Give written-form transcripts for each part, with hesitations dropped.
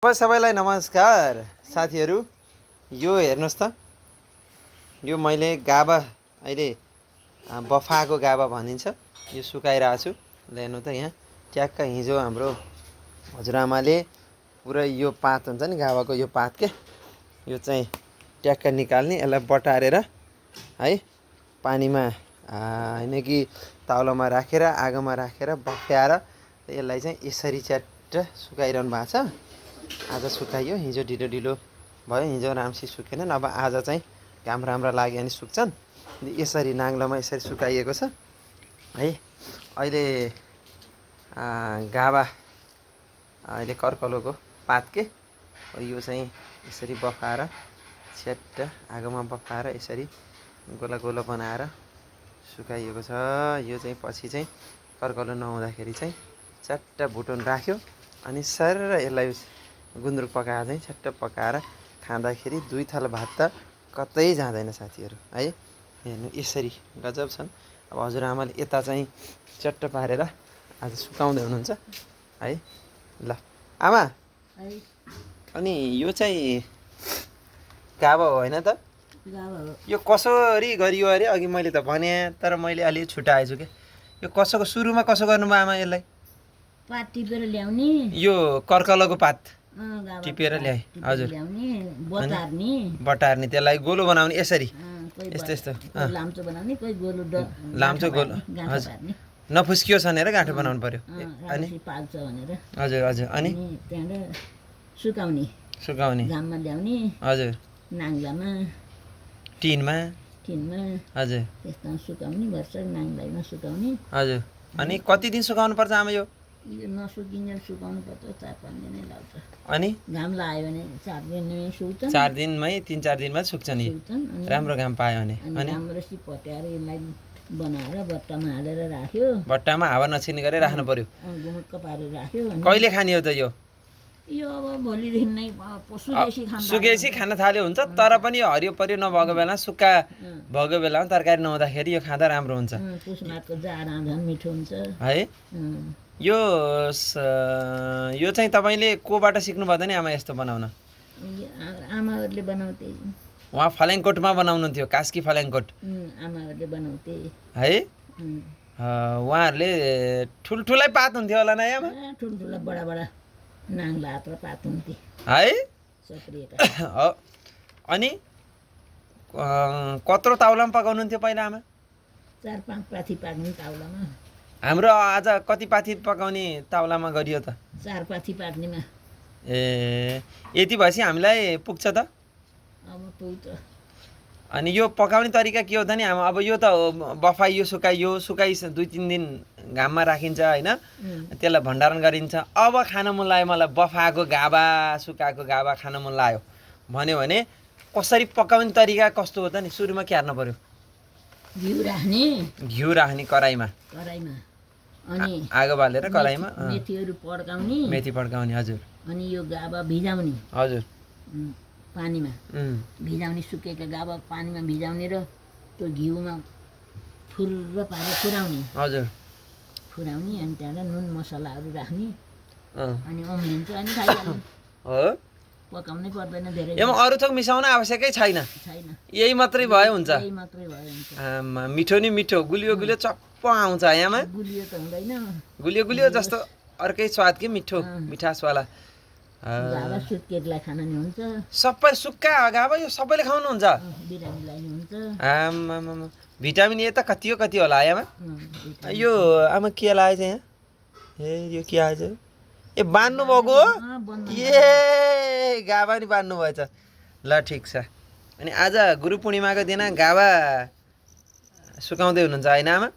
सबैलाई नमस्कार साथीहरू। यो हेर्नुहोस् त, यो मैले गाबा अहिले बफाको गाबा भनिन्छ, यो सुकाइरहेको छु। हेर्नु त यहाँ ट्याक्क हिजो हाम्रो हजुरआमाले पुरै यो पात हुन्छ नि गाबाको, यो पात के यो चाहिँ ट्याक्क निकाल्ने, यसलाई बटारेर है पानीमा होइन कि ताउलामा राखेर आगोमा राखेर बफ्याएर यसलाई चाहिँ यसरी च्याट्ट सुकाइरहनु भएको छ। आज सुकाइयो, हिजो ढिलो भयो, हिजो राम्ररी सुकेन, अब आज चाहिँ घाम राम्रो लाग्यो भने सुक्छन्। यसरी नाङ्लोमा यसरी सुकाइएको छ है। अहिले गाबा अहिले कर्कलोको पात के यो चाहिँ यसरी बफाएर च्याट्ट आगोमा बफाएर यसरी गोला गोला बनाएर सुकाइएको छ। यो चाहिँ पछि चाहिँ कर्कलो नहुँदाखेरि चाहिँ च्याट्ट भुटुन राख्यो अनि सर यसलाई गुन्द्रुक पकाएर चाहिँ छट्ट पकाएर खाँदाखेरि 2 थाल भात त कतै जाँदैन साथीहरू है। हेर्नु यसरी गजब छन्। अब हजुरआमाले यता चाहिँ चट्ट पारेर आज सुकाउँदै हुनुहुन्छ है। ल आमा अनि यो चाहिँ गाबा होइन त, यो कसरी गरियो अरे? अघि मैले त भने तर मैले अलि छुटाएछु के। यो कसोको सुरुमा कसो गर्नुभयो आमा? यसलाई पात टिपेर ल्याउने, यो कर्कलोको पात टिपेर ल्याए हजुर, बटार्ने, त्यसलाई गोलो बनाउने यसरी यस्तो यस्तो लाम्चो बनाउने, कोही गोलो लाम्चो गोलो हजुर, नफुस्कियो भनेर गाँठो बनाउनु पर्यो अनि पाल्छ भनेर हजुर हजुर। अनि त्यहाँबाट सुकाउने, सुकाउने घाममा ल्याउने हजुर, नाङ्लामा टिनमा हजुर त्यस्तो सुकाउने, वर्ष नाङ्लामा सुकाउने हजुर। अनि कति दिन सुकाउनु पर्छ आमा? यो नसुकिन्जेल सुकाउनु पर्छ, 4-5 दिनै लाग्छ। अनि घाम लाग्यो भने 4 दिनमै सुक्छ, 4 दिनमै 3-4 दिनमा सुक्छ नि, राम्रो घाम पायो भने। अनि राम्रोसी पट्याएर यसलाई बनाएर बट्टामा हालेर राख्यो, बट्टामा हावा नछिर्ने गरेर राख्नु पर्यो, गुमुक्क पारेर राख्यो। कहिले खाने हो त यो? यो अब भोलिदेखि नै सुकेपछि खान थाल्यो हुन्छ, तर पनि यो हरियो परियो नभएको बेला, सुक्खा भएको बेलामा तरकारी नहुँदाखेरि यो खाँदा राम्रो हुन्छ। पुसमाटको जाडा झन् मिठो हुन्छ है। यो चाहिँ तपाईँले कोबाट सिक्नुभयो त नि आमा यस्तो बनाउन? आमाहरूले बनाउँथे, उहाँ फल्याङकोटमा बनाउनुहुन्थ्यो, कास्की फल्याङकोट आमाहरूले बनाउँथे है। उहाँहरूले ठुल्ठुलै पात हुन्थ्यो होला न आमा? ठुल्ठुला बडा नाङ्ला हात र पात हुन्थे है सप्रिएका। अनि कत्रो ताउलामा पकाउनुहुन्थ्यो पहिला आमा? 4-5 पाथी पाक्ने ताउलामा। हाम्रो आज कति पाथी पकाउने ताउलामा गरियो त? 4 पाथी पाक्नेमा। ए यति भएपछि हामीलाई पुग्छ त? अब पुग्छ। अनि यो पकाउने तरिका के हो त नि आमा? अब यो त बफाइयो, सुकाइयो, 2-3 दिन घाममा राखिन्छ होइन, त्यसलाई भण्डारण गरिन्छ। अब खान मन लाग्यो मलाई, बफाएको गाबा, सुकाएको गाबा खान मन लाग्यो भन्यो भने कसरी पकाउने तरिका कस्तो हो त नि? सुरुमा के हाल्नु पर्यो? घिउ राख्ने कराईमा, अनि आगो बालेर कराईमा मेथीहरू पड्काउने, मेथी पड्काउने हजुर। अनि यो गाबा भिजाउने हजुर, पानीमा भिजाउने, सुकेका गाबा पानीमा भिजाउने र त्यो घिउमा फुर्र पारेर फुराउने हजुर, फुराउने। अनि त्यहाँबाट नुन मसलाहरू राख्ने, अनि अम्लिन्छ अनि खाइहाल्ने। हो, पकाउनै पर्दैन धेरै, यसमा अरू थोक मिसाउन आवश्यकै छैन, यही मात्रै भयो हुन्छ। मिठो नि मिठो, गुलियो गुलियो चप्प आउँछ यहाँमा। गुलियो त हुँदैन, गुलियो गुलियो जस्तो अर्कै स्वाद के, मिठो मिठासवाला। सुत्केटलाई खान नि हुन्छ, सबै सुक्खा गाबा यो सबैले खाउनुहुन्छ, बिरामीलाई नि हुन्छ। भिटामिन ए त कति हो कति होला आमा? यो आमा के लाग्यो चाहिँ यहाँ? ए यो के आएछ? ए बान्नु भएको हो? ए गाबा नि बान्नु भएछ। ल ठिक छ। अनि आज गुरु पूर्णिमाको दिन गाबा सुकाउँदै हुनुहुन्छ होइन आमा?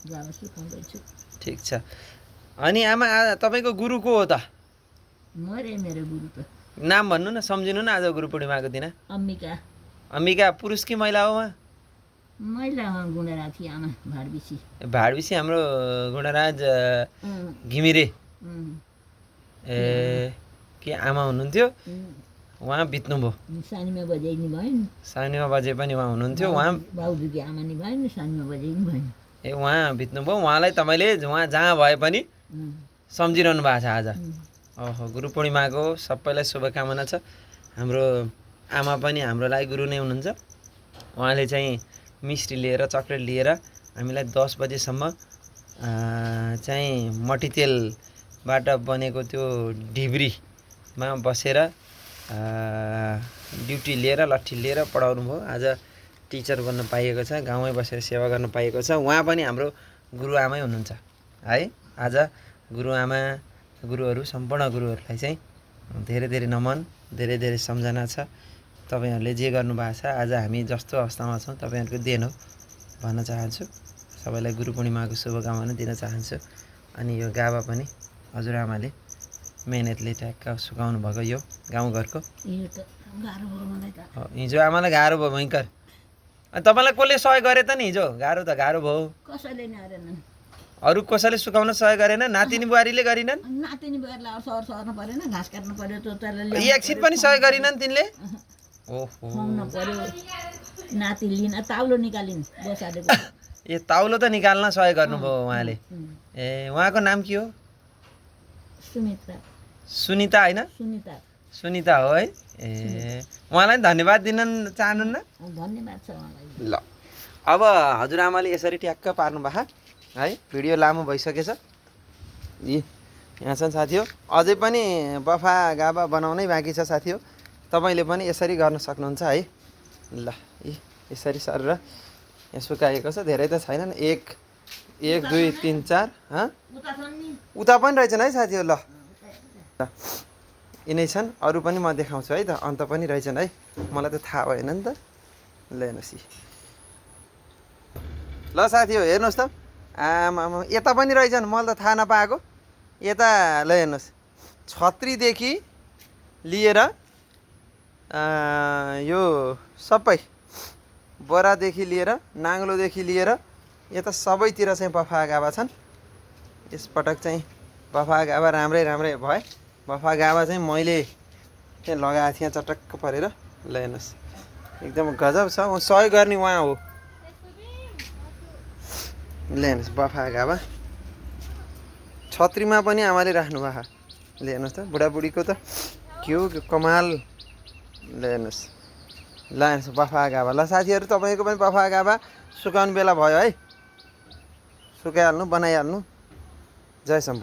गाबा सुकाउँदैछु। ठिक छ। अनि आमा तपाईँको गुरु को हो त? मेरो गुरु त नाम भन्नु न, सम्झिनु न आज गुरु पूर्णिमाको दिन। अम्बिका। अम्बिका पुरुष कि महिला हो उहाँ? महिला गुणराज थिए, आमा भाडबिसी। भाडबिसी हाम्रो गुणराज घिमिरे। ए के आमा हुनुहुन्थ्यो, उहाँ बित्नुभयो। सानीमा बजे नि भएन, सानीमा बजे पनि उहाँ हुनुहुन्थ्यो, उहाँ बाउजुकी आमा नि भएन, सानीमा बजे नि भएन। ए उहाँ बित्नुभयो। उहाँलाई तपाईँले उहाँ जहाँ भए पनि सम्झिरहनु भएको छ आज ओहो गुरु पूर्णिमाको सबैलाई शुभकामना छ। हाम्रो आमा पनि हाम्रो लागि गुरु नै हुनुहुन्छ। उहाँले चाहिँ मिस्टी लिएर चक्लेट लिएर हामीलाई 10 बजेसम्म चाहिँ मट्टीतेलबाट बनेको त्यो ढिब्रीमा बसेर ड्युटी लिएर लट्ठी लिएर पढाउनु भयो। आज टिचर बन्न पाइएको छ, गाउँमै बसेर सेवा गर्न पाइएको छ। उहाँ पनि हाम्रो गुरुआमै हुनुहुन्छ है। आज गुरुआमा गुरुहरू सम्पूर्ण गुरुहरूलाई चाहिँ धेरै धेरै नमन, धेरै धेरै सम्झना छ। तपाईँहरूले जे गर्नुभएको छ, आज हामी जस्तो अवस्थामा छौँ तपाईँहरूको देन हो भन्न चाहन्छु। सबैलाई गुरु पूर्णिमाको शुभकामना दिन चाहन्छु। अनि यो गाभा पनि हजुरआमाले मेहनतले ट्याक्क सुकाउनु भएको यो गाउँघरको। हिजो आमालाई गाह्रो भयो भयङ्कर। अनि तपाईँलाई कसले सहयोग गरे त नि हिजो? गाह्रो त गाह्रो भयो। कसैले नि गरेनन्। अरू कसैले सुकाउन सहयोग गरेन? नातिनी बुहारीले गरिनन्? नातिनी बुहारीलाई सर्नु परेन, घाँस काट्नु पर्यो, त्यो एकछिन पनि सहयोग गरिनन् तिनले? ओहो खुवाउनु पर्यो, नाति लिन ताउलो निकालिन् बसालेको। ए ताउलो त निकाल्न सहयोग गर्नुभयो उहाँले। ए उहाँको नाम के हो? सुनिता। सुनिता होइन? सुनिता। सुनिता हो है। ए उहाँलाई धन्यवाद दिन चाहनुहुन्न? धन्यवाद छ उहाँलाई। ल अब हजुरआमाले यसरी ट्याक्क पार्नु भएको है। भिडियो लामो भइसकेछ। यी यहाँ छन् साथी हो, अझै पनि बफा गाभा बनाउनै बाँकी छ साथी हो। तपाईँले पनि यसरी गर्न सक्नुहुन्छ है। ल यी यसरी सरेर यहाँ सुकाएको छ, धेरै त छैनन्। 1 2 3 4 उता पनि रहेछन् है साथी हो। ल यिनै छन्, अरू पनि म देखाउँछु है त। अन्त पनि रहेछन् है, मलाई त थाहा भएन नि त। ल हेर्नुहोस् ल साथी हो, हेर्नुहोस् त। आमा यता पनि रहेछन्, मैले त थाहा नपाएको। यता ल हेर्नुहोस्, छत्रीदेखि लिएर यो सबै बोरादेखि लिएर नाङ्लोदेखि लिएर यता सबैतिर चाहिँ बफा गाभा छन्। यसपटक चाहिँ बफा गाभा राम्रै भए। बफा गाभा चाहिँ मैले त्यहाँ लगाएको थिएँ चटक्क परेर। ल हेर्नुहोस् एकदम गजब छ। सहयोग गर्ने उहाँ हो। ल हेर्नुहोस् बफा गाभा छत्रीमा पनि आमाले राख्नु भएको। ल हेर्नुहोस् त बुढाबुढीको त के हो कमाल। ल हेर्नुहोस्, ल हेर्नुहोस् बफा गाभा। ल साथीहरू तपाईँको पनि बफा गाभा सुकाउने बेला भयो है। सुकाइहाल्नु, बनाइहाल्नु। जय शम्भु।